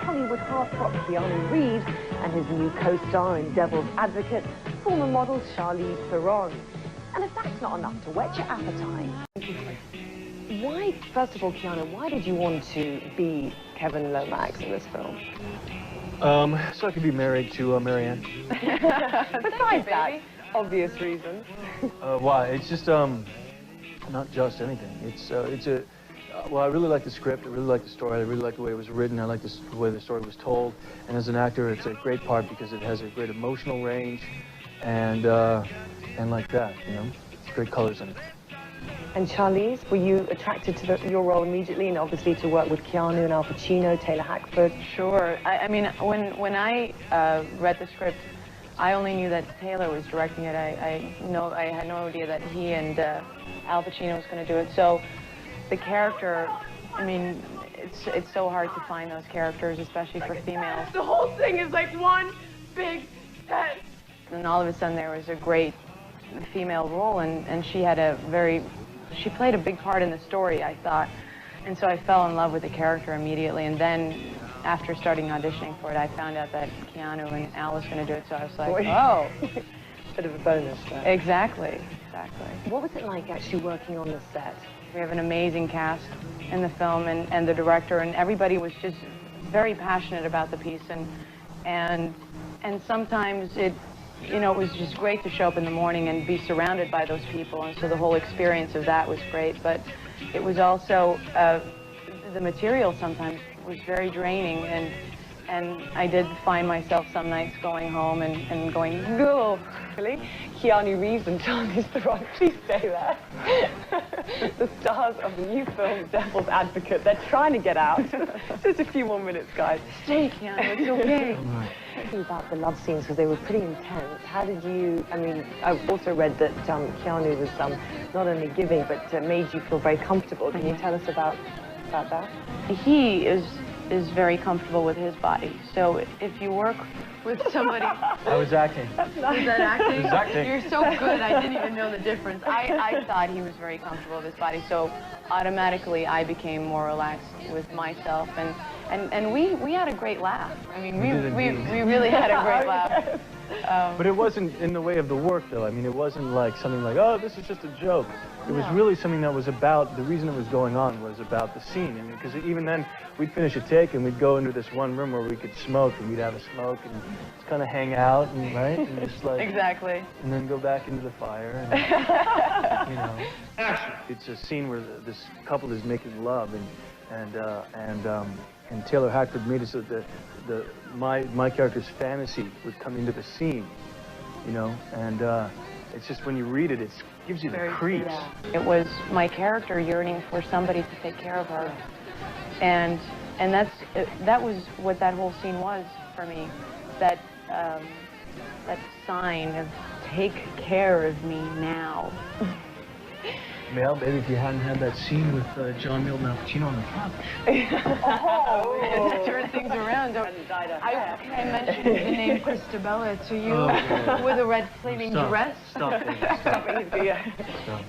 Hollywood heartthrob Keanu Reeves and his new co-star in Devil's Advocate, former model Charlize Theron. And if that's not enough to whet your appetite, why, first of all, Keanu, why did you want to be Kevin Lomax in this film? So I could be married to Marianne. Besides that, obvious reasons. Why? It's just, not just anything. Well, I really like the script, I really like the story, I really like the way it was written, I like the way the story was told. And as an actor, it's a great part because it has a great emotional range and like that, you know? It's great colors in it. And Charlize, were you attracted to your role immediately, and obviously to work with Keanu and Al Pacino, Taylor Hackford? Sure. I mean, when I read the script, I only knew that Taylor was directing it. I had no idea that he and Al Pacino was going to do it. So the character, I mean, it's so hard to find those characters, especially for females. The whole thing is like one big test. And all of a sudden there was a great female role, and she played a big part in the story, I thought. And so I fell in love with the character immediately. And then after starting auditioning for it, I found out that Keanu and Al was going to do it. So I was like, oh. Bit of a bonus there. Exactly. What was it like actually working on the set? We have an amazing cast in the film, and the director, and everybody was just very passionate about the piece. And sometimes it was just great to show up in the morning and be surrounded by those people, and so the whole experience of that was great. But it was also, the material sometimes was very draining, and I did find myself some nights going home and going, no. Really? Keanu Reeves and Charlize Theron, please stay there. The stars of the new film, Devil's Advocate, they're trying to get out. Just a few more minutes, guys. Stay, Keanu, it's okay. Thinking about the love scenes, because they were pretty intense. How did you, I mean, I've also read that Keanu was not only giving, but made you feel very comfortable. Can you tell us about that? He is very comfortable with his body. So if you work with somebody... I was acting. Was that acting? I was acting. You're so good, I didn't even know the difference. I thought he was very comfortable with his body, so automatically I became more relaxed with myself, and we had a great laugh. I mean, we really had a great laugh. But it wasn't in the way of the work, though. I mean, it wasn't like something like, oh, this is just a joke. It was really something that was about, the reason it was going on was about the scene. And because even then, we'd finish a take and we'd go into this one room where we could smoke, and we'd have a smoke and just kind of hang out, and right? And just like... Exactly. And then go back into the fire, and, you know. It's a scene where this couple is making love, and Taylor Hackford made it so that my character's fantasy would come into the scene, you know, and it's just when you read it, it gives you the creeps. Yeah. It was my character yearning for somebody to take care of her, and that was what that whole scene was for me. That sign of take care of me now. Mel, maybe if you hadn't had that scene with John Milton and Al Pacino on the couch. Oh, turn things around. I mentioned the name Christabella to you with a red flaming dress. Stop it.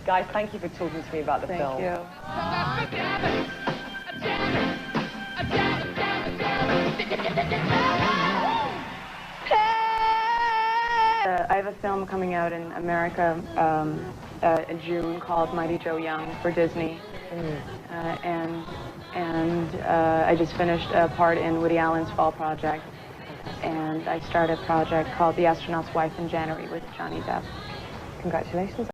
Guys, thank you for talking to me about the film. Thank you. I have a film coming out in America in June called Mighty Joe Young for Disney, and I just finished a part in Woody Allen's Fall Project, and I started a project called The Astronaut's Wife in January with Johnny Depp. Congratulations.